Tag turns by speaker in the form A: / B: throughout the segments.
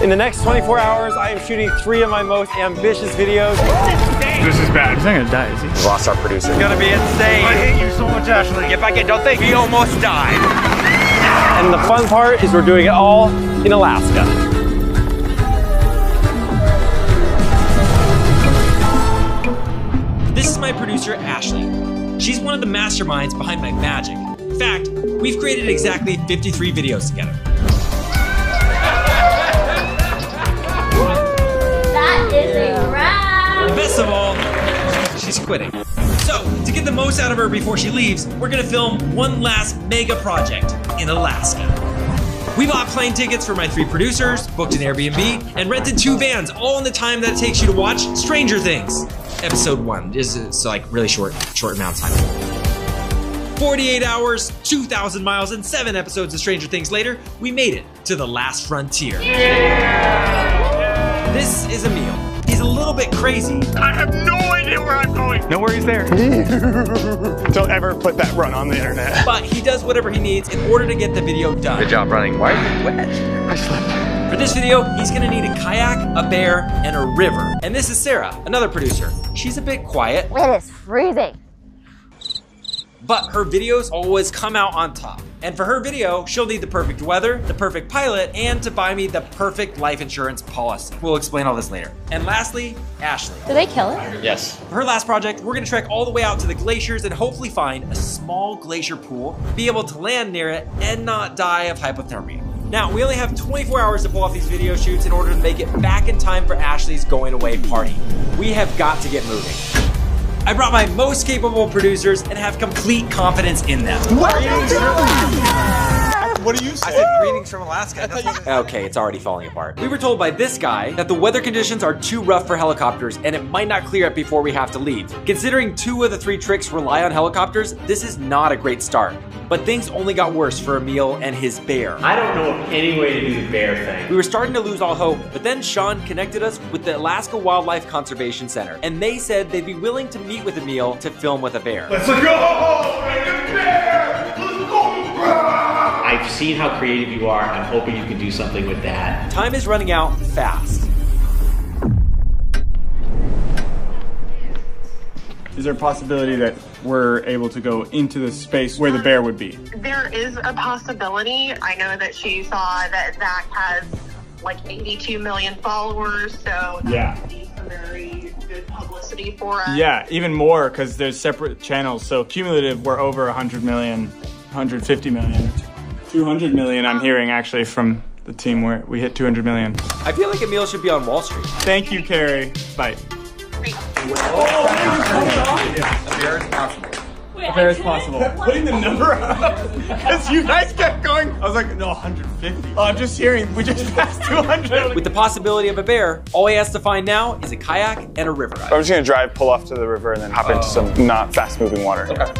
A: In the next 24 hours, I am shooting 3 of my most ambitious videos.
B: This is bad. He's not gonna die, is he?
A: We lost our producer.
C: It's gonna be insane.
B: I hate you so much, Ashley.
C: If I get, don't think we almost died.
A: And the fun part is we're doing it all in Alaska.
D: This is my producer, Ashley. She's one of the masterminds behind my magic. In fact, we've created exactly 53 videos together.
E: That is a wrap!
D: And best of all, she's quitting. So, to get the most out of her before she leaves, we're gonna film one last mega project in Alaska. We bought plane tickets for my 3 producers, booked an Airbnb, and rented 2 vans, all in the time that it takes you to watch Stranger Things. Episode 1 is like really short amount of time. 48 hours, 2,000 miles, and 7 episodes of Stranger Things later, we made it to the last frontier. Yeah! This is Emil. He's a little bit crazy.
B: I have no idea where I'm going. No worries there. Don't ever put that run on the internet.
D: But he does whatever he needs in order to get the video done.
C: Good job running. Why are you wet?
B: I slept.
D: For this video, he's gonna need a kayak, a bear, and a river. And this is Sarah, another producer. She's a bit quiet.
E: It is freezing.
D: But her videos always come out on top. And for her video, she'll need the perfect weather, the perfect pilot, and to buy me the perfect life insurance policy. We'll explain all this later. And lastly, Ashley.
E: Did they kill it?
A: Yes.
D: For her last project, we're gonna trek all the way out to the glaciers and hopefully find a small glacier pool, be able to land near it, and not die of hypothermia. Now, we only have 24 hours to pull off these video shoots in order to make it back in time for Ashley's going away party. We have got to get moving. I brought my most capable producers and have complete confidence in them.
B: What are you doing? What do you say?
C: I said greetings from Alaska. That's what
D: Okay, it's already falling apart. We were told by this guy that the weather conditions are too rough for helicopters and it might not clear up before we have to leave. Considering 2 of the 3 tricks rely on helicopters, this is not a great start. But things only got worse for Emil and his bear.
F: I don't know of any way to do the bear thing.
D: We were starting to lose all hope, but then Sean connected us with the Alaska Wildlife Conservation Center, and they said they'd be willing to meet with Emil to film with a bear.
B: Let's go! Bear! Let's go!
F: I've seen how creative you are. I'm hoping you can do something with that.
D: Time is running out fast.
B: Is there a possibility that we're able to go into the space where the bear would be?
G: There is a possibility. I know that she saw that Zach has like 82 million followers, so that would be some very good publicity for us.
B: Yeah, even more because there's separate channels. So cumulative, we're over 100 million, 150 million, 200 million. I'm hearing actually from the team where we hit 200 million.
D: I feel like Emil should be on Wall Street.
B: Thank you, Carrie. Bye. Fair as possible. Putting the number up because you guys kept going. I was like, no, 150. Oh, I'm just hearing we just passed 200.
D: With the possibility of a bear, all he has to find now is a kayak and a river.
B: I'm just gonna pull off to the river, and then hop into some not fast-moving water.
D: Okay.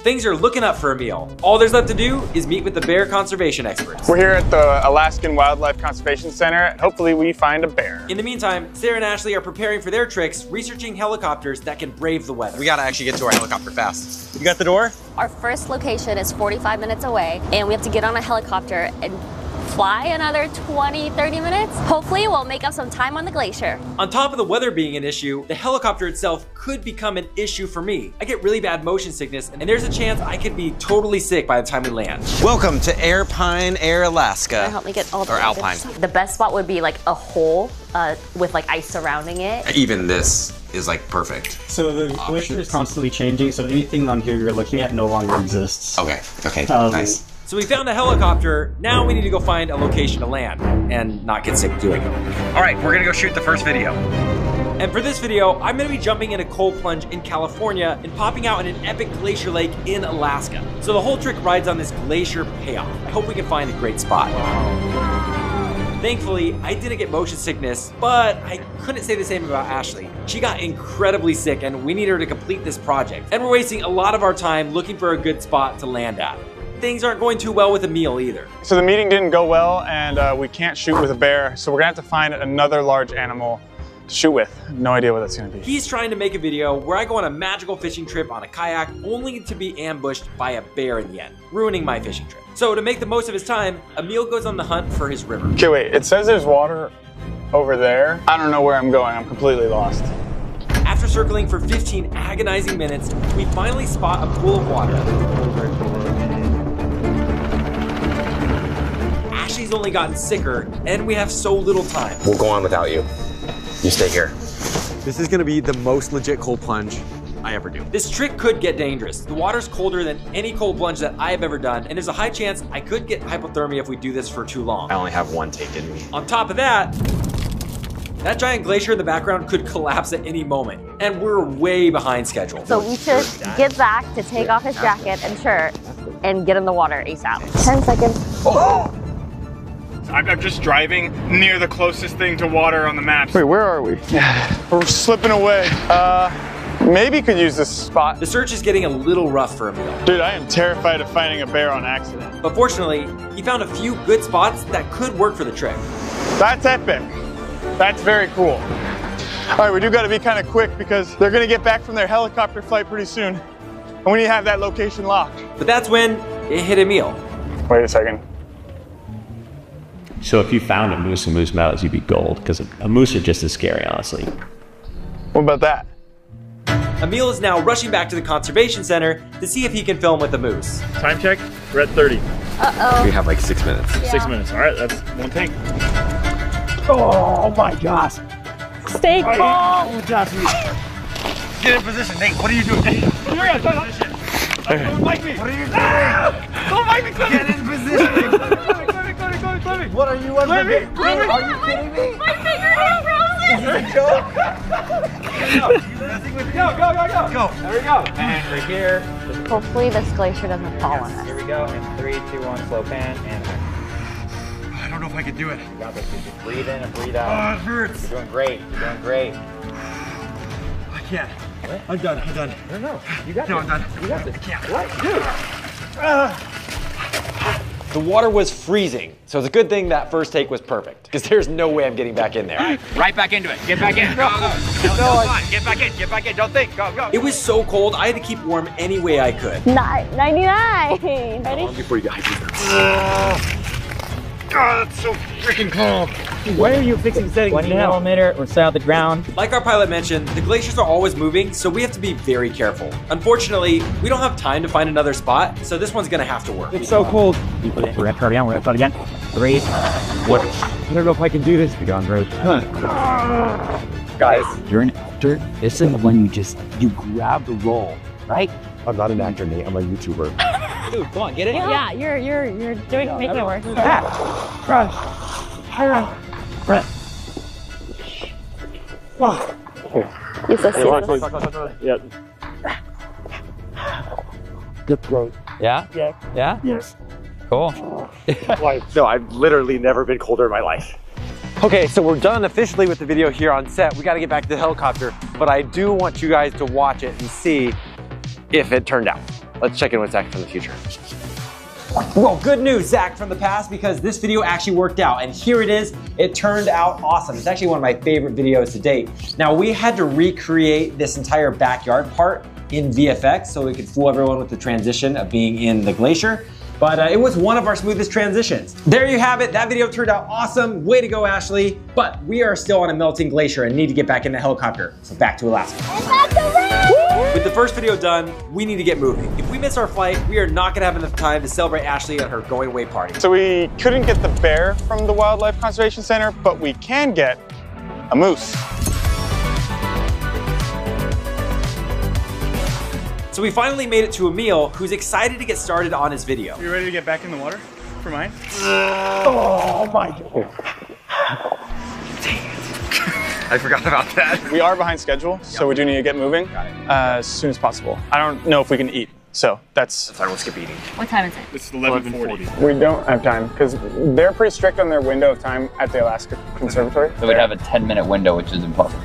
D: Things are looking up for Emil. All there's left to do is meet with the bear conservation experts.
B: We're here at the Alaskan Wildlife Conservation Center, and hopefully we find a bear.
D: In the meantime, Sarah and Ashley are preparing for their tricks, researching helicopters that can brave the weather.
C: We gotta actually get to our helicopter fast. You got the door?
E: Our first location is 45 minutes away, and we have to get on a helicopter and fly another 20, 30 minutes. Hopefully we'll make up some time on the glacier.
D: On top of the weather being an issue, the helicopter itself could become an issue for me. I get really bad motion sickness, and there's a chance I could be totally sick by the time we land.
C: Welcome to Airpine Air Alaska.
E: Help me get all the
C: Or Alpine.
E: The best spot would be like a hole with like ice surrounding it.
C: Even this is like perfect.
H: So the glacier is constantly changing, so anything on here you're looking at no longer exists.
C: Okay, nice.
D: So we found a helicopter, now we need to go find a location to land and not get sick doing it.
C: All right, we're gonna go shoot the first video.
D: And for this video, I'm gonna be jumping in a cold plunge in California and popping out in an epic glacier lake in Alaska. So the whole trick rides on this glacier payoff. I hope we can find a great spot. Thankfully, I didn't get motion sickness, but I couldn't say the same about Ashley. She got incredibly sick and we need her to complete this project. And we're wasting a lot of our time looking for a good spot to land at. Things aren't going too well with Emil either.
B: So the meeting didn't go well, and we can't shoot with a bear, so we're gonna have to find another large animal shoot with. No idea what that's gonna be.
D: He's trying to make a video where I go on a magical fishing trip on a kayak only to be ambushed by a bear in the end, ruining my fishing trip. So to make the most of his time, Emil goes on the hunt for his river.
B: Okay, wait, it says there's water over there. I don't know where I'm going, I'm completely lost.
D: After circling for 15 agonizing minutes, we finally spot a pool of water. Ashley's only gotten sicker, and we have so little time.
C: We'll go on without you. You stay here.
I: This is gonna be the most legit cold plunge I ever do.
D: This trick could get dangerous. The water's colder than any cold plunge that I have ever done, and there's a high chance I could get hypothermia if we do this for too long.
I: I only have one take in me.
D: On top of that, that giant glacier in the background could collapse at any moment, and we're way behind schedule.
E: So we should get Zach to take off his jacket and shirt and get in the water ASAP. 10 seconds.
B: Oh! I'm just driving near the closest thing to water on the maps. Wait, where are we? We're slipping away. Maybe could use this spot.
D: The search is getting a little rough for Emil.
B: Dude, I am terrified of finding a bear on accident.
D: But fortunately, he found a few good spots that could work for the trick.
B: That's epic. That's very cool. All right, we do gotta be kind of quick because they're gonna get back from their helicopter flight pretty soon. And we need to have that location locked.
D: But that's when it hit Emil.
B: Wait a second.
F: So if you found a moose and moose mountains, you'd be gold, because a moose are just as scary, honestly.
B: What about that?
D: Emil is now rushing back to the conservation center to see if he can film with the moose.
B: Time check, we're at 30.
E: Uh-oh.
I: We have like 6 minutes.
E: Yeah.
B: 6 minutes, all right, that's one thing.
A: Oh my gosh.
E: Stay calm.
C: Get in position, Nate. What are you doing?
B: Don't bite me.
C: What are you doing?
B: Don't bite me, Clem.
C: Get in position.
B: Clem.
C: What are you under? Are you kidding me?
E: My finger is frozen.
C: Is this a joke?
A: Go. There we go. And we're here.
E: Hopefully this glacier doesn't fall on us.
A: Here we go. And 3, 2, 1, slow pan, and
C: I don't know if I can do it.
A: you got this. You just breathe in and breathe out.
C: Oh, it hurts.
A: You're doing great. You're doing great.
C: I can't. What? I'm done.
A: No. You got this.
C: No, I'm done.
A: You got this.
C: I can't.
A: What? Dude.
I: The water was freezing, so it's a good thing that first take was perfect, because there's no way I'm getting back in there.
C: Right back into it. Get back in. Go. Fine. Get back in. Get back in. Don't think. Go.
D: It was so cold, I had to keep warm any way I could.
E: 99. Ready?
I: Before you guys
C: God, that's so freaking cold.
A: Why are you fixing settings 20 millimeter or stay on the ground?
D: Like our pilot mentioned, the glaciers are always moving, so we have to be very careful. Unfortunately, we don't have time to find another spot, so this one's gonna have to work.
A: It's so cold. We're gonna try again. We're gonna try again. 3. What? I don't know if I can do this. We're going great. Guys, you're an actor. This is when you grab the role, right?
I: I'm not an actor, Nate. I'm a YouTuber.
A: Dude, come on, get it.
E: Yeah, you're making it work. You're so serious.
A: Yep. Good throat. Yeah? Yeah? Yes. Cool.
I: No, I've literally never been colder in my life. Okay, so we're done officially with the video here on set. We gotta get back to the helicopter, but I do want you guys to watch it and see if it turned out. Let's check in with Zach from the future.
D: Well, good news, Zach, from the past, because this video actually worked out, and here it is. It turned out awesome. It's actually one of my favorite videos to date. Now, we had to recreate this entire backyard part in VFX so we could fool everyone with the transition of being in the glacier. But it was one of our smoothest transitions. There you have it. That video turned out awesome. Way to go, Ashley. But we are still on a melting glacier and need to get back in the helicopter. So back to Alaska.
E: And that's a wrap!
D: With the first video done, we need to get moving. If we miss our flight, we are not gonna have enough time to celebrate Ashley at her going away party.
B: So we couldn't get the bear from the Wildlife Conservation Center, but we can get a moose.
D: So we finally made it to Emil, who's excited to get started on his video.
B: You ready to get back in the water for mine?
A: Oh my God.
C: I forgot about that.
B: We are behind schedule, so we do need to get moving as soon as possible. I don't know if we can eat, so that's
C: Fine, we'll skip eating.
E: What time is it?
B: It's 11:40. We don't have time because they're pretty strict on their window of time at the Alaska Conservatory.
J: So we'd have a 10-minute window, which is impossible.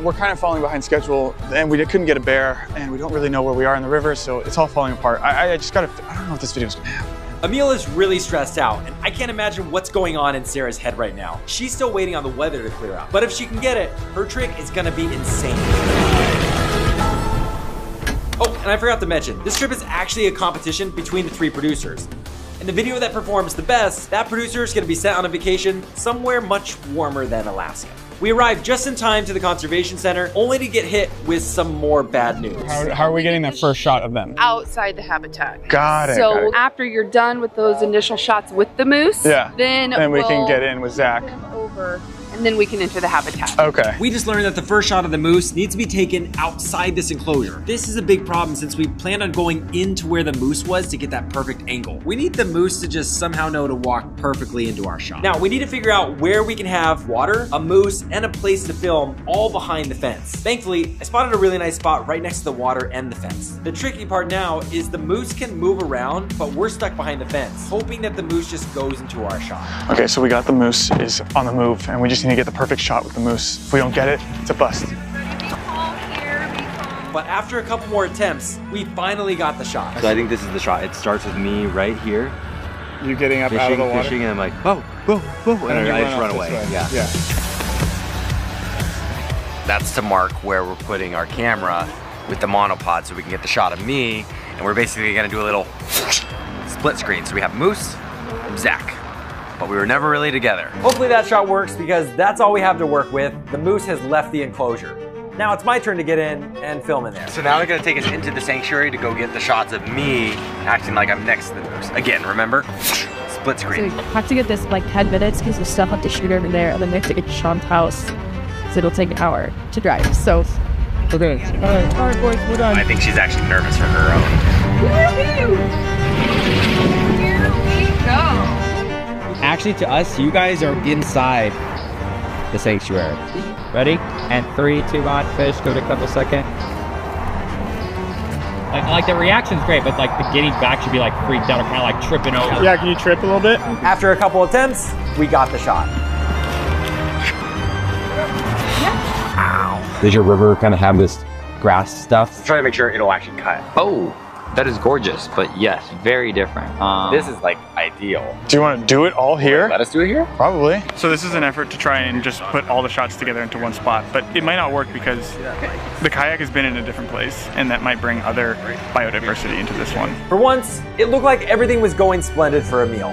B: We're kind of falling behind schedule, and we couldn't get a bear, and we don't really know where we are in the river, so it's all falling apart. I just gotta. I don't know if this video's gonna happen.
D: Emil is really stressed out, and I can't imagine what's going on in Sarah's head right now. She's still waiting on the weather to clear out. But if she can get it, her trick is gonna be insane. Oh, and I forgot to mention, this trip is actually a competition between the 3 producers. And the video that performs the best, that producer is gonna be sent on a vacation somewhere much warmer than Alaska. We arrived just in time to the conservation center, only to get hit with some more bad news.
B: How are we getting the first shot of them?
K: Outside the habitat.
B: Got it.
K: So after you're done with those initial shots with the moose, then
B: we can get in with Zach.
K: Over, and then we can enter the habitat.
B: Okay.
D: We just learned that the first shot of the moose needs to be taken outside this enclosure. This is a big problem since we planned on going into where the moose was to get that perfect angle. We need the moose to just somehow know to walk perfectly into our shot. Now, we need to figure out where we can have water, a moose, and a place to film all behind the fence. Thankfully, I spotted a really nice spot right next to the water and the fence. The tricky part now is the moose can move around, but we're stuck behind the fence, hoping that the moose just goes into our shot.
B: Okay, so we got the moose is on the move, and we just need to get the perfect shot with the moose. If we don't get it, it's a bust.
D: But after a couple more attempts, we finally got the shot.
L: So I think this is the shot. It starts with me right here.
B: You getting up out of the water?
L: Fishing, and I'm like, whoa, whoa, whoa, and I just run away. Yeah.
C: That's to mark where we're putting our camera with the monopod so we can get the shot of me, and we're basically gonna do a little split screen. So we have Moose and Zach, but we were never really together.
D: Hopefully that shot works because that's all we have to work with. The moose has left the enclosure. Now it's my turn to get in and film in there.
C: So now they're gonna take us into the sanctuary to go get the shots of me acting like I'm next to the moose. Again, remember? Split screen.
M: So we have to get this like 10 minutes because we still have to shoot over there, and then we have to get to Sean's house. So it'll take an hour to drive. So
B: okay. All right, boys, we're done.
C: I think she's actually nervous for her own.
K: Woohoo! Here we go.
A: Actually, to us, you guys are inside the sanctuary. Ready? And 3, 2, 1, fish. Give it a couple seconds. Like the reaction's great, but like the getting back should be like freaked out or kind of like tripping over.
B: Yeah, can you trip a little bit?
D: After a couple attempts, we got the shot.
F: Does your river kind of have this grass stuff?
C: I'm trying to make sure it'll actually cut.
J: Oh, that is gorgeous, but yes, very different.
C: This is like ideal.
B: Do you want to do it all here?
C: Let us do it here?
B: Probably. So this is an effort to try and just put all the shots together into one spot, but it might not work because the kayak has been in a different place, and that might bring other biodiversity into this one.
D: For once, it looked like everything was going splendid for a meal.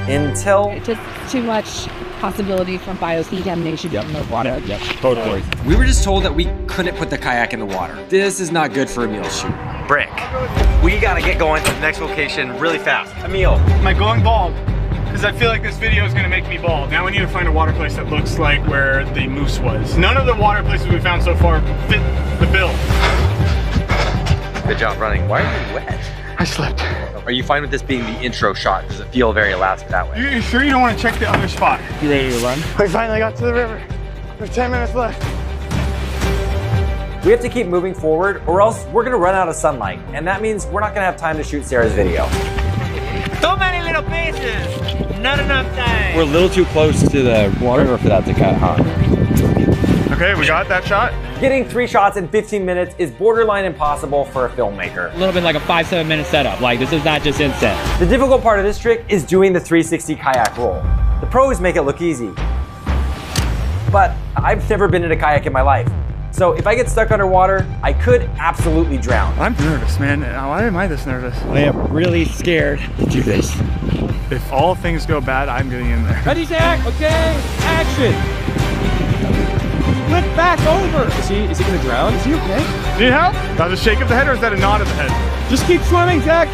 D: Until...
M: Just too much possibility from biodecontamination in the water.
F: Yep, totally.
D: We were just told that we couldn't put the kayak in the water. This is not good for Emil's shoot.
C: Brick. We gotta get going to the next location really fast. Emil.
B: Am I going bald? Because I feel like this video is gonna make me bald. Now we need to find a water place that looks like where the moose was. None of the water places we found so far fit the bill.
C: Good job running. Why are you wet?
B: I slipped.
C: Are you fine with this being the intro shot? Does it feel very Alaska that way?
B: You sure you don't want to check the other spot? You ready to run? We finally got to the river. There's 10 minutes left.
D: We have to keep moving forward or else we're gonna run out of sunlight. And that means we're not gonna have time to shoot Sarah's video.
C: So many little pieces, not enough time.
F: We're a little too close to the river for that to cut, huh?
B: Okay, we got that shot.
D: Getting 3 shots in 15 minutes is borderline impossible for a filmmaker.
A: A little bit like a 5-7 minute setup. Like this is not just instant.
D: The difficult part of this trick is doing the 360 kayak roll. The pros make it look easy. But I've never been in a kayak in my life. So if I get stuck underwater, I could absolutely drown.
B: I'm nervous, man. Why am I this nervous?
A: I am really scared to do this.
B: If all things go bad, I'm getting in there.
A: Ready, Zach? Okay, action. Flip back over. Is he gonna drown? Is he okay?
B: Need help? That was a shake of the head or is that a nod of the head?
A: Just keep swimming, Zach.